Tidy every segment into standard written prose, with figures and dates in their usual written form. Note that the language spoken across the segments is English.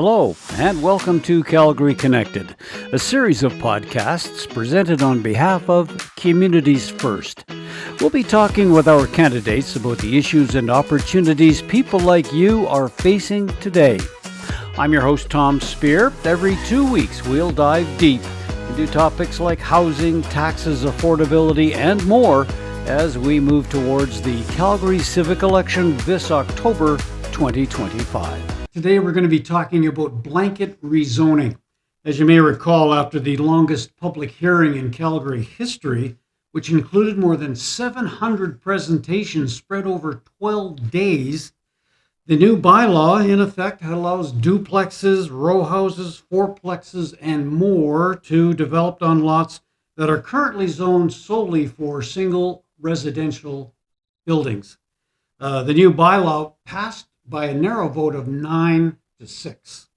Hello, and welcome to Calgary Connected, a series of podcasts presented on behalf of Communities First. We'll be talking with our candidates about the issues and opportunities people like you are facing today. I'm your host, Tom Spear. Every 2 weeks, we'll dive deep into topics like housing, taxes, affordability, and more as we move towards the Calgary civic election this October 2025. Today we're going to be talking about blanket rezoning. As you may recall, after the longest public hearing in Calgary history, which included more than 700 presentations spread over 12 days, the new bylaw in effect allows duplexes, row houses, fourplexes, and more to develop on lots that are currently zoned solely for single residential buildings. The new bylaw passed by a narrow vote of 9-6.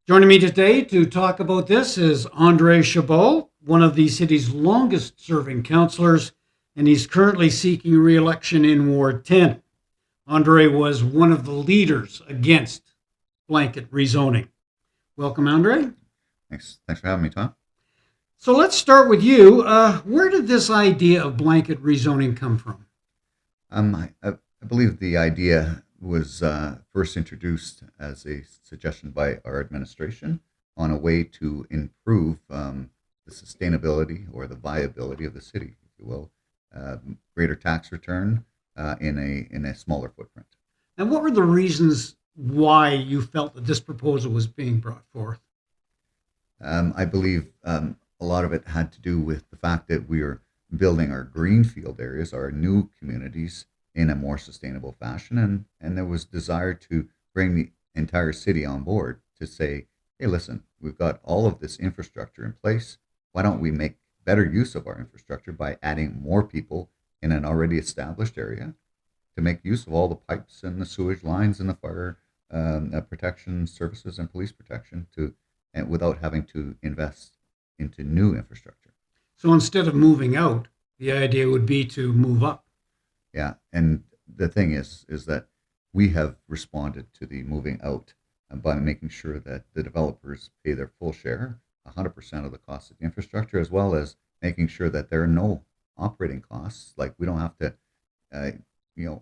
Joining me today to talk about this is Andre Chabot, one of the city's longest serving councillors, and he's currently seeking re-election in Ward 10. Andre was one of the leaders against blanket rezoning. Welcome, Andre. Thanks for having me, Tom. So let's start with you. Where did this idea of blanket rezoning come from? I believe the idea was first introduced as a suggestion by our administration on a way to improve the sustainability or the viability of the city, if you will, greater tax return in a smaller footprint. And what were the reasons why you felt that this proposal was being brought forth? I believe a lot of it had to do with the fact that we are building our greenfield areas, our new communities, in a more sustainable fashion, and there was desire to bring the entire city on board to say, hey, listen, we've got all of this infrastructure in place. Why don't we make better use of our infrastructure by adding more people in an already established area to make use of all the pipes and the sewage lines and the fire protection services and police protection and without having to invest into new infrastructure. So instead of moving out, the idea would be to move up. Yeah, and the thing is that we have responded to the moving out by making sure that the developers pay their full share, 100% of the cost of the infrastructure, as well as making sure that there are no operating costs. Like we don't have to,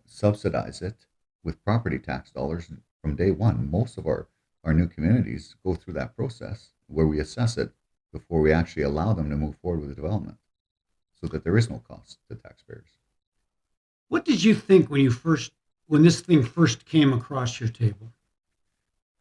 subsidize it with property tax dollars from day one. Most of our new communities go through that process where we assess it before we actually allow them to move forward with the development, so that there is no cost to taxpayers. What did you think when this thing first came across your table?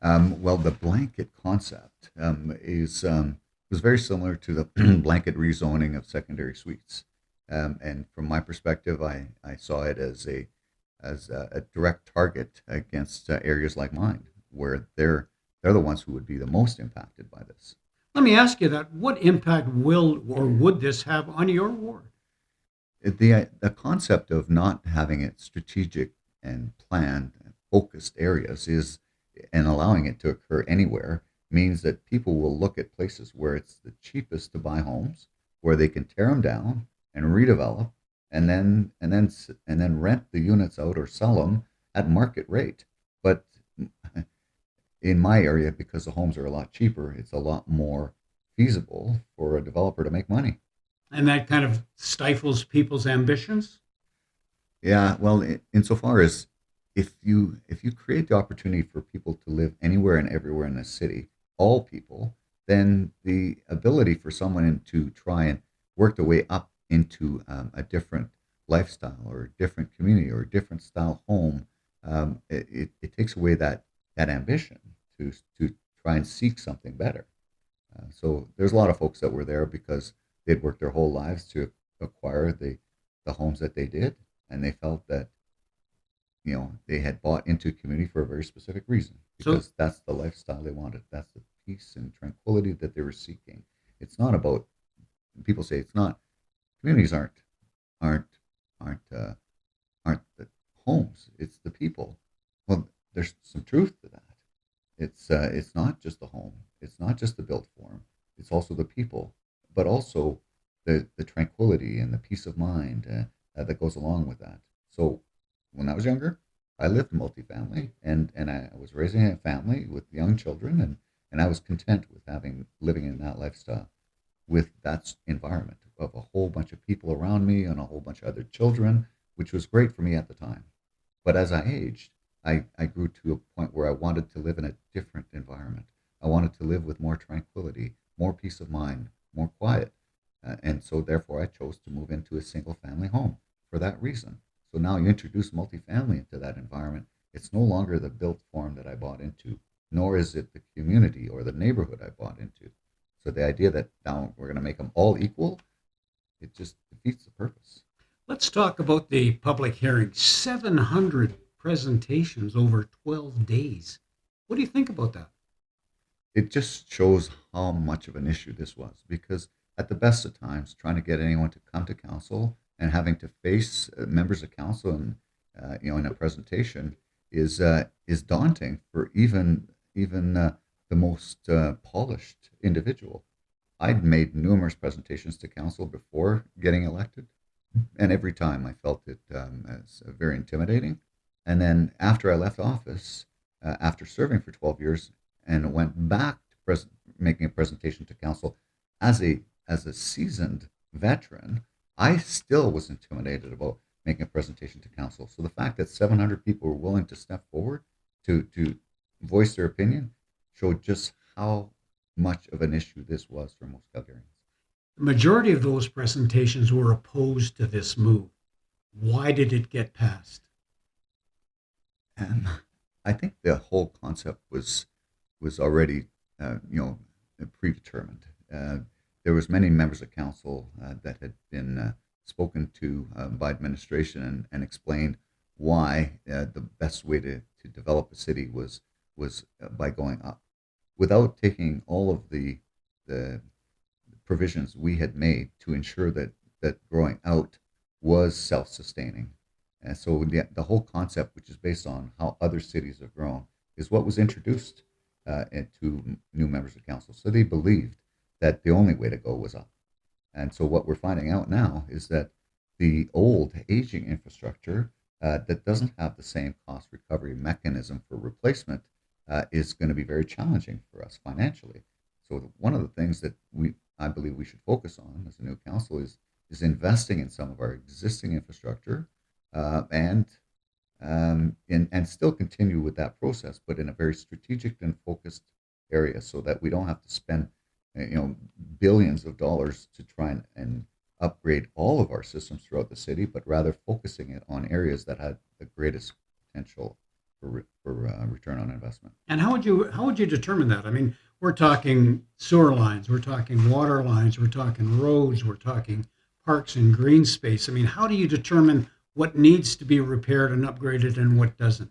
Well, the blanket concept was very similar to the blanket rezoning of secondary suites, and from my perspective, I saw it as a direct target against areas like mine, where they're the ones who would be the most impacted by this. Let me ask you that. What impact will or would this have on your ward? The concept of not having it strategic and planned and focused areas and allowing it to occur anywhere means that people will look at places where it's the cheapest to buy homes, where they can tear them down and redevelop and then rent the units out or sell them at market rate. But in my area, because the homes are a lot cheaper, it's a lot more feasible for a developer to make money. And that kind of stifles people's ambitions? Yeah, well, insofar as if you create the opportunity for people to live anywhere and everywhere in the city, all people, then the ability for someone to try and work their way up into a different lifestyle or a different community or a different style home, it takes away that ambition to try and seek something better. So there's a lot of folks that were there because they'd worked their whole lives to acquire the homes that they did, and they felt that they had bought into a community for a very specific reason, because that's the lifestyle they wanted. That's the peace and tranquility that they were seeking. It's not about, people say it's not, communities aren't the homes, it's the people. Well, there's some truth to that. It's not just the home, it's not just the built form, it's also the people, but also the tranquility and the peace of mind that goes along with that. So when I was younger, I lived multifamily, and I was raising a family with young children, and I was content with living in that lifestyle, with that environment of a whole bunch of people around me and a whole bunch of other children, which was great for me at the time. But as I aged, I grew to a point where I wanted to live in a different environment. I wanted to live with more tranquility, more peace of mind, more quiet. And so therefore I chose to move into a single family home for that reason. So now you introduce multifamily into that environment. It's no longer the built form that I bought into, nor is it the community or the neighborhood I bought into. So the idea that now we're going to make them all equal, it just defeats the purpose. Let's talk about the public hearing. 700 presentations over 12 days. What do you think about that? It just shows how much of an issue this was, because at the best of times, trying to get anyone to come to council and having to face members of council and in a presentation is daunting for even the most polished individual. I'd made numerous presentations to council before getting elected, and every time I felt it as very intimidating. And then after I left office, after serving for 12 years, and went back to making a presentation to council as a seasoned veteran, I still was intimidated about making a presentation to council. So the fact that 700 people were willing to step forward to voice their opinion showed just how much of an issue this was for most Calgarians. The majority of those presentations were opposed to this move. Why did it get passed? And I think the whole concept was already predetermined. There was many members of council that had been spoken to by administration and explained why the best way to develop a city was by going up, without taking all of the provisions we had made to ensure that growing out was self-sustaining. And so the whole concept, which is based on how other cities have grown, is what was introduced to new members of council. So they believed that the only way to go was up. And so what we're finding out now is that the old aging infrastructure that doesn't have the same cost recovery mechanism for replacement is going to be very challenging for us financially. So one of the things that I believe we should focus on as a new council is investing in some of our existing infrastructure and still continue with that process, but in a very strategic and focused area, so that we don't have to spend billions of dollars to try and upgrade all of our systems throughout the city, but rather focusing it on areas that had the greatest potential for return on investment. And how would you determine that? I mean, we're talking sewer lines, we're talking water lines, we're talking roads, we're talking parks and green space. I mean, how do you determine what needs to be repaired and upgraded and what doesn't?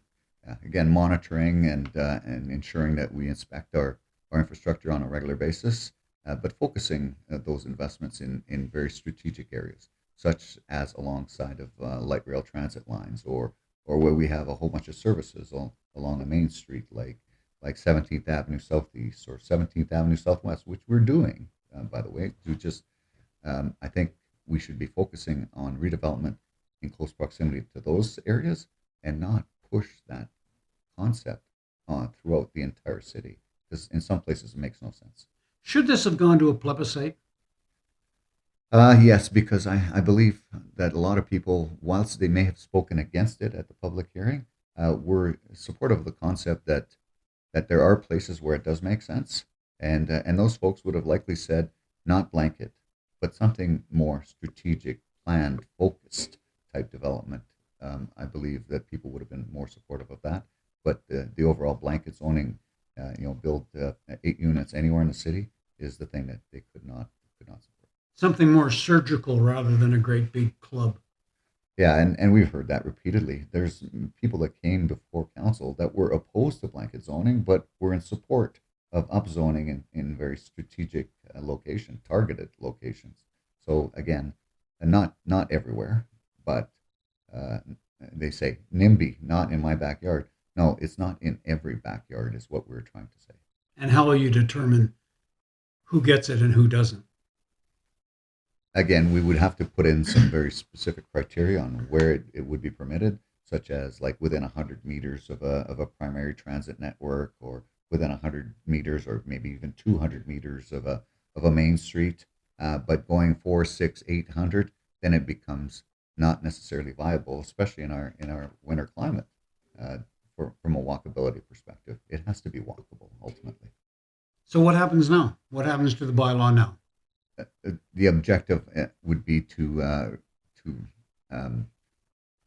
Again, monitoring and ensuring that we inspect our infrastructure on a regular basis, but focusing those investments in very strategic areas, such as alongside of light rail transit lines, or where we have a whole bunch of services along a main street, like 17th Avenue Southeast or 17th Avenue Southwest, which we're doing, by the way. I think we should be focusing on redevelopment in close proximity to those areas and not push that concept throughout the entire city, because in some places it makes no sense. Should this have gone to a plebiscite? Yes, because I believe that a lot of people, whilst they may have spoken against it at the public hearing, were supportive of the concept that there are places where it does make sense, and those folks would have likely said not blanket, but something more strategic, planned, focused type development. I believe that people would have been more supportive of that, but the overall blanket zoning, build 8 units anywhere in the city, is the thing that they could not support. Something more surgical rather than a great big club. Yeah, and we've heard that repeatedly. There's people that came before council that were opposed to blanket zoning, but were in support of upzoning in very strategic targeted locations. So again, and not everywhere, but they say NIMBY, not in my backyard. No, it's not in every backyard, is what we're trying to say. And how will you determine who gets it and who doesn't? Again, we would have to put in some very specific criteria on where it would be permitted. such as like within 100 meters of a primary transit network, or within 100 meters, or maybe even 200 meters of a main street. But going 4, 6, 800, then it becomes not necessarily viable, especially in our winter climate. Uh, from a walkability perspective, it has to be walkable ultimately. So what happens now? What happens to the bylaw now? The objective would be to um,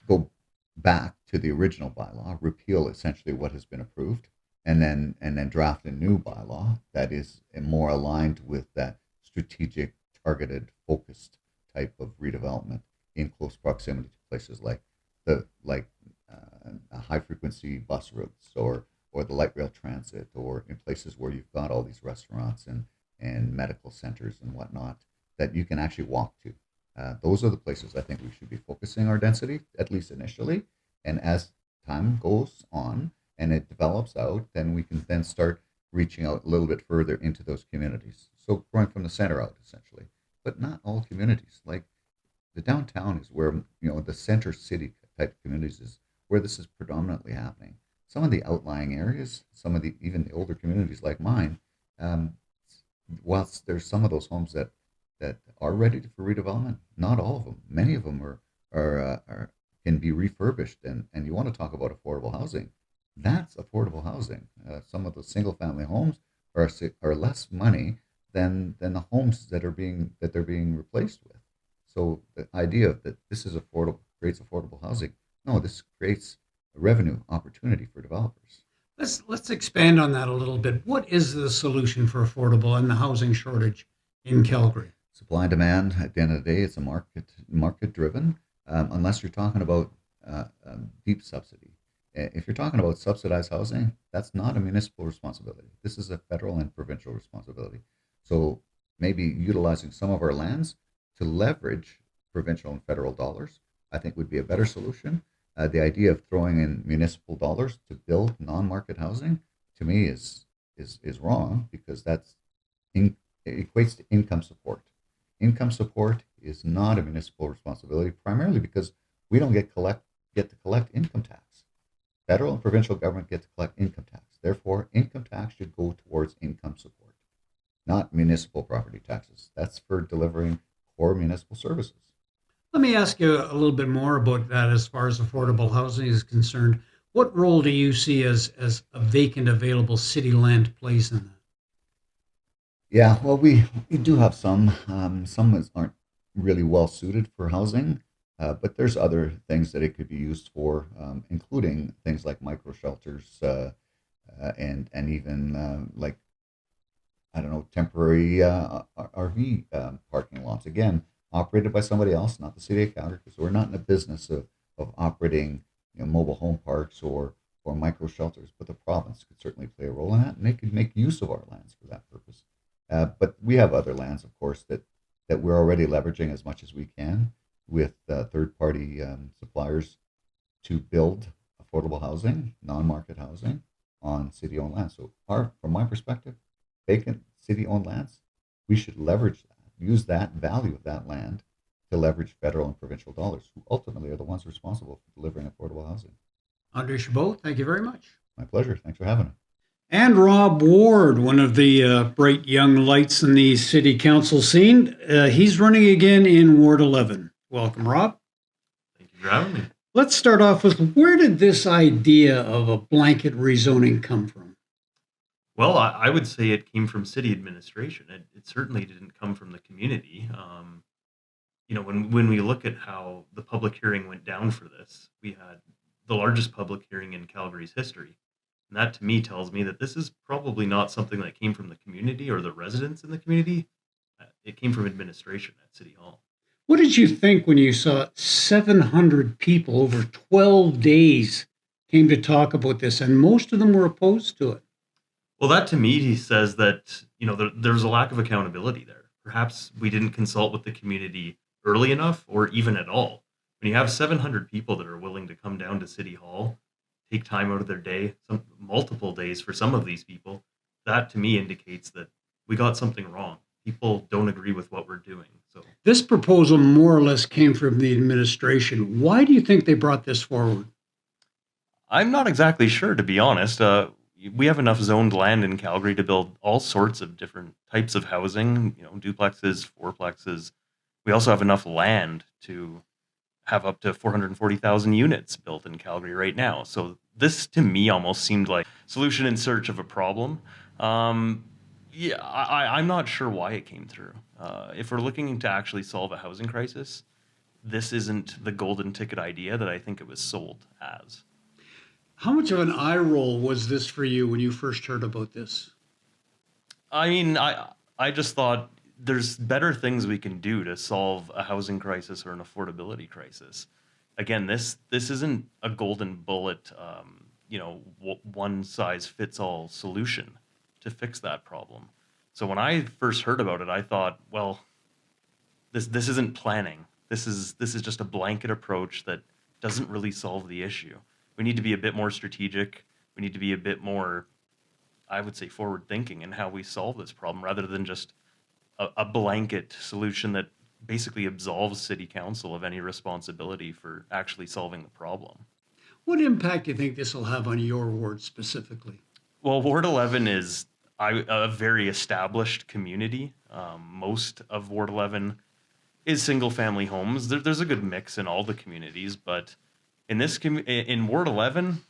go back to the original bylaw, repeal essentially what has been approved, and then draft a new bylaw that is more aligned with that strategic, targeted, focused type of redevelopment in close proximity to places like high frequency bus routes, or the light rail transit, or in places where you've got all these restaurants and medical centers and whatnot that you can actually walk to. Those are the places I think we should be focusing our density, at least initially. And as time goes on and it develops out, then we can then start reaching out a little bit further into those communities. So growing from the center out, essentially. But not all communities. Like the downtown is where, the center city type communities is where this is predominantly happening. Some of the outlying areas, some of the even the older communities like mine, um, whilst there's some of those homes that are ready for redevelopment, not all of them. Many of them are can be refurbished, and you want to talk about affordable housing. That's affordable housing. Some of the single family homes are less money than the homes that they're being replaced with. So the idea that this is affordable creates affordable housing. No, this creates a revenue opportunity for developers. Let's expand on that a little bit. What is the solution for affordable and the housing shortage in Calgary? Supply and demand. At the end of the day, it's a market driven. Unless you're talking about deep subsidy. If you're talking about subsidized housing, that's not a municipal responsibility. This is a federal and provincial responsibility. So maybe utilizing some of our lands to leverage provincial and federal dollars, I think would be a better solution. The idea of throwing in municipal dollars to build non-market housing, to me, is wrong, because it equates to income support. Income support is not a municipal responsibility, primarily because we don't get to collect income tax. Federal and provincial government get to collect income tax. Therefore, income tax should go towards income support, not municipal property taxes. That's for delivering core municipal services. Let me ask you a little bit more about that as far as affordable housing is concerned. What role do you see as a vacant available city land plays in that? Yeah, well, we do have some. Some aren't really well suited for housing, but there's other things that it could be used for, including things like micro shelters, and even like, I don't know, temporary RV parking lots. Again, operated by somebody else, not the city of Calgary, because we're not in the business of operating, mobile home parks or micro shelters. But the province could certainly play a role in that, and they could make use of our lands for that purpose. But we have other lands, of course, that we're already leveraging as much as we can with third-party suppliers to build affordable housing, non-market housing on city-owned land. So, from my perspective, vacant city-owned lands, we should leverage that, use that value of that land to leverage federal and provincial dollars, who ultimately are the ones responsible for delivering affordable housing. Andre Chabot, thank you very much. My pleasure. Thanks for having me. And Rob Ward, one of the bright young lights in the city council scene. He's running again in Ward 11. Welcome, Rob. Thank you for having me. Let's start off with, where did this idea of a blanket rezoning come from? Well, I would say it came from city administration. It certainly didn't come from the community. When we look at how the public hearing went down for this, we had the largest public hearing in Calgary's history. And that to me tells me that this is probably not something that came from the community or the residents in the community. It came from administration at City Hall. What did you think when you saw 700 people over 12 days came to talk about this, and most of them were opposed to it? Well, that to me says that, there's a lack of accountability there. Perhaps we didn't consult with the community early enough, or even at all. When you have 700 people that are willing to come down to City Hall, take time out of their day, multiple days for some of these people, that to me indicates that we got something wrong. People don't agree with what we're doing. So this proposal more or less came from the administration. Why do you think they brought this forward? I'm not exactly sure, to be honest. We have enough zoned land in Calgary to build all sorts of different types of housing, duplexes, fourplexes. We also have enough land to have up to 440,000 units built in Calgary right now. So this to me almost seemed like solution in search of a problem. Um, yeah, I'm not sure why it came through. If we're looking to actually solve a housing crisis, this isn't the golden ticket idea that I think it was sold as. How much of an eye roll was this for you when you first heard about this? I mean, I just thought there's better things we can do to solve a housing crisis or an affordability crisis. Again, this isn't a golden bullet, one size fits all solution to fix that problem. So when I first heard about it, I thought, well, this isn't planning. This is just a blanket approach that doesn't really solve the issue. We need to be a bit more strategic. We need to be a bit more, I would say, forward thinking in how we solve this problem rather than just a blanket solution that basically absolves city council of any responsibility for actually solving the problem. What impact do you think this will have on your ward specifically? Well, Ward 11 is a very established community. Most of Ward 11 is single family homes. There's a good mix in all the communities, but in Ward 11,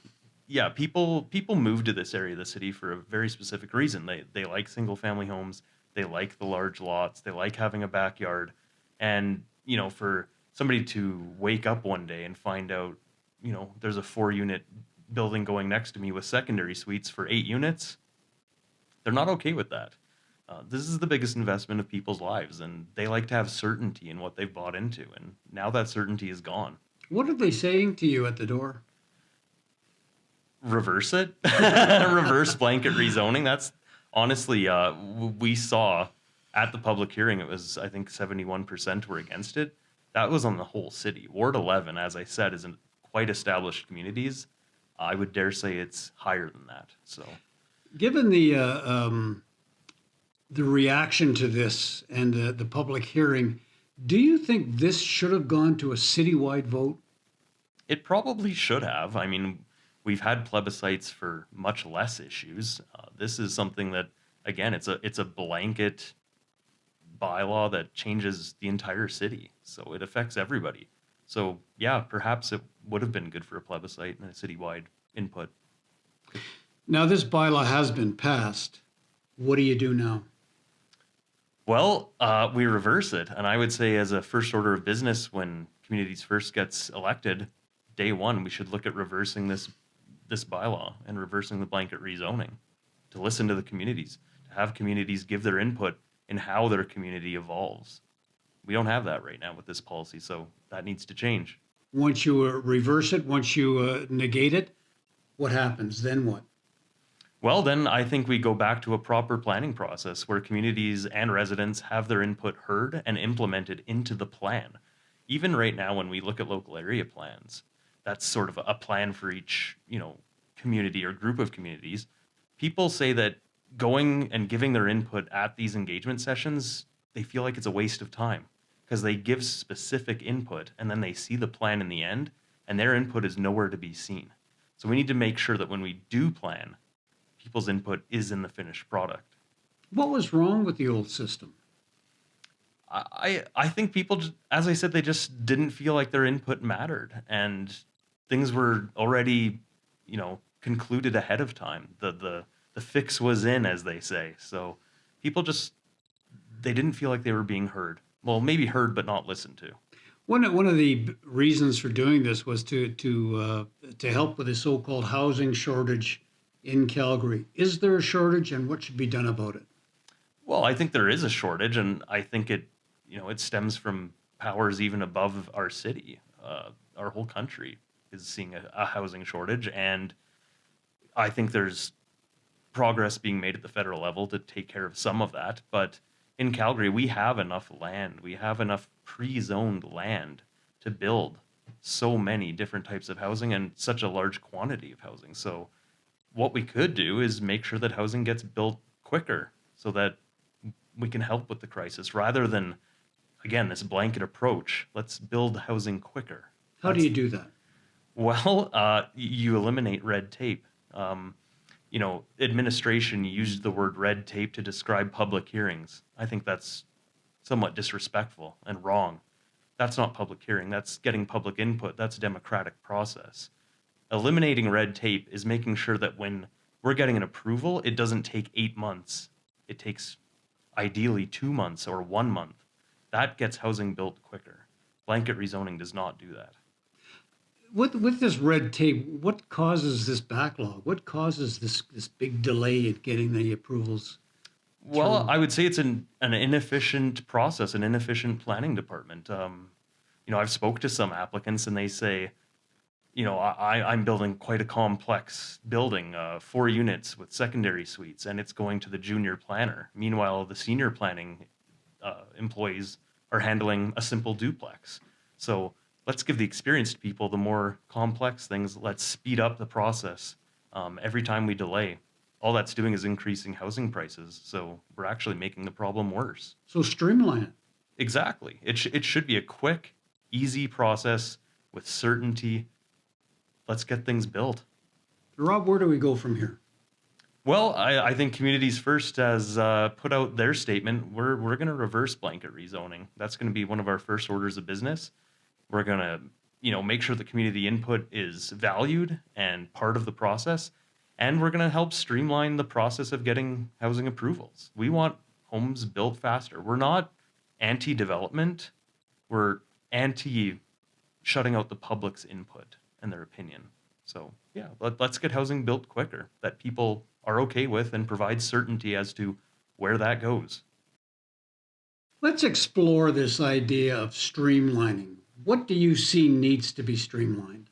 yeah, people move to this area of the city for a very specific reason. They like single family homes. They like the large lots. They like having a backyard. And, for somebody to wake up one day and find out, there's a 4-unit building going next to me with secondary suites for 8 units, they're not okay with that. This is the biggest investment of people's lives, and they like to have certainty in what they've bought into. And now that certainty is gone. What are they saying to you at the door? Reverse it. Reverse blanket rezoning. That's honestly, we saw at the public hearing, it was, I think, 71% were against it. That was on the whole city. Ward 11, as I said, is in quite established communities. I would dare say it's higher than that. So, Given the reaction to this and the public hearing, do you think this should have gone to a citywide vote? it probably should have. I mean, we've had plebiscites for much less issues. This is something that, again, it's a blanket bylaw that changes the entire city, so it affects everybody. So yeah, perhaps it would have been good for a plebiscite and a citywide input. Now, this bylaw has been passed. What do you do now? Well, we reverse it, and I would say as a first order of business, when Communities First gets elected, day one, we should look at reversing this bylaw and reversing the blanket rezoning, to listen to the communities, to have communities give their input in how their community evolves. We don't have that right now with this policy, so that needs to change. Once you reverse it, once you negate it, what happens? Then what? Well, then I think we go back to a proper planning process where communities and residents have their input heard and implemented into the plan. Even right now, when we look at local area plans, that's sort of a plan for each, community or group of communities. People say that going and giving their input at these engagement sessions, they feel like it's a waste of time because they give specific input and then they see the plan in the end and their input is nowhere to be seen. So we need to make sure that when we do plan, people's input is in the finished product. What was wrong with the old system? I think people, as I said, they just didn't feel like their input mattered, and things were already, concluded ahead of time. The fix was in, as they say. So people just, they didn't feel like they were being heard. Well, maybe heard but not listened to. One of the reasons for doing this was to help with the so-called housing shortage in Calgary. Is there a shortage, and what should be done about it? Well, I think there is a shortage, and I think it stems from powers even above our city. Our whole country is seeing a housing shortage, and I think there's progress being made at the federal level to take care of some of that. But in Calgary, we have enough land. We have enough pre-zoned land to build so many different types of housing and such a large quantity of housing. So what we could do is make sure that housing gets built quicker so that we can help with the crisis rather than, again, this blanket approach. Let's build housing quicker. How do you do that? Well, you eliminate red tape. Administration used the word red tape to describe public hearings. I think that's somewhat disrespectful and wrong. That's not public hearing. That's getting public input. That's a democratic process. Eliminating red tape is making sure that when we're getting an approval, it doesn't take 8 months. It takes ideally 2 months or 1 month. That gets housing built quicker. Blanket rezoning does not do that. With this red tape, what causes this backlog? What causes this big delay in getting the approvals? Well, I would say it's an inefficient process, an inefficient planning department. I've spoke to some applicants and they say, I'm building quite a complex building, 4 units with secondary suites, and it's going to the junior planner. Meanwhile, the senior planning employees are handling a simple duplex. So let's give the experienced people the more complex things. Let's speed up the process. Every time we delay, all that's doing is increasing housing prices. So we're actually making the problem worse. So streamline it. Exactly. It should be a quick, easy process with certainty. Let's get things built. Rob, where do we go from here? Well, I think Communities First has put out their statement. We're going to reverse blanket rezoning. That's going to be one of our first orders of business. We're going to, make sure the community input is valued and part of the process. And we're going to help streamline the process of getting housing approvals. We want homes built faster. We're not anti-development. We're anti-shutting out the public's input and their opinion. So, yeah, let's get housing built quicker that people are okay with and provide certainty as to where that goes. Let's explore this idea of streamlining. What do you see needs to be streamlined?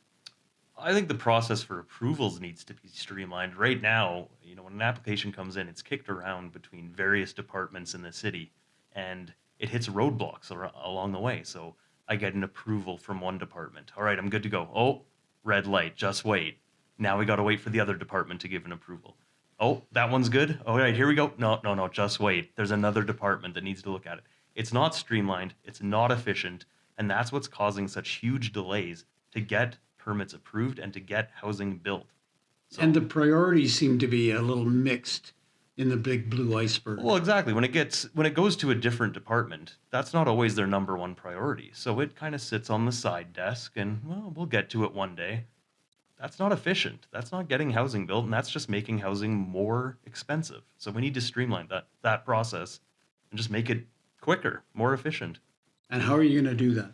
I think the process for approvals needs to be streamlined. Right now, when an application comes in, it's kicked around between various departments in the city, and it hits roadblocks along the way. So I get an approval from one department. All right, I'm good to go. Oh, red light, just wait. Now we got to wait for the other department to give an approval. Oh, that one's good. All right, here we go. No, just wait. There's another department that needs to look at it. It's not streamlined. It's not efficient. And that's what's causing such huge delays to get permits approved and to get housing built. So, and the priorities seem to be a little mixed in the big blue iceberg. Well, exactly. When it goes to a different department, that's not always their number one priority. So it kind of sits on the side desk and, well, we'll get to it one day. That's not efficient. That's not getting housing built, and that's just making housing more expensive. So we need to streamline that process and just make it quicker, more efficient. And how are you going to do that?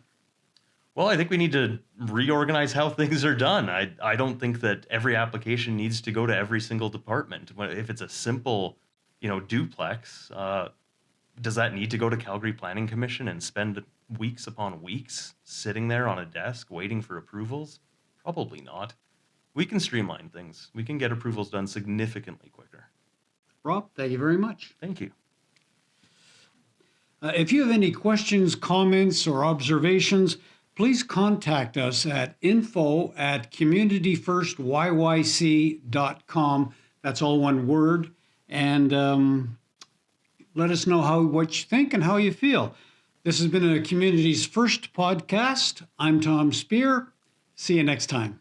Well, I think we need to reorganize how things are done. I don't think that every application needs to go to every single department. If it's a simple, duplex, does that need to go to Calgary Planning Commission and spend weeks upon weeks sitting there on a desk waiting for approvals? Probably not. We can streamline things. We can get approvals done significantly quicker. Rob, thank you very much. Thank you. If you have any questions, comments, or observations, please contact us at info@communityfirstyyc.com. That's all one word. And let us know what you think and how you feel. This has been a Communities First podcast. I'm Tom Spear. See you next time.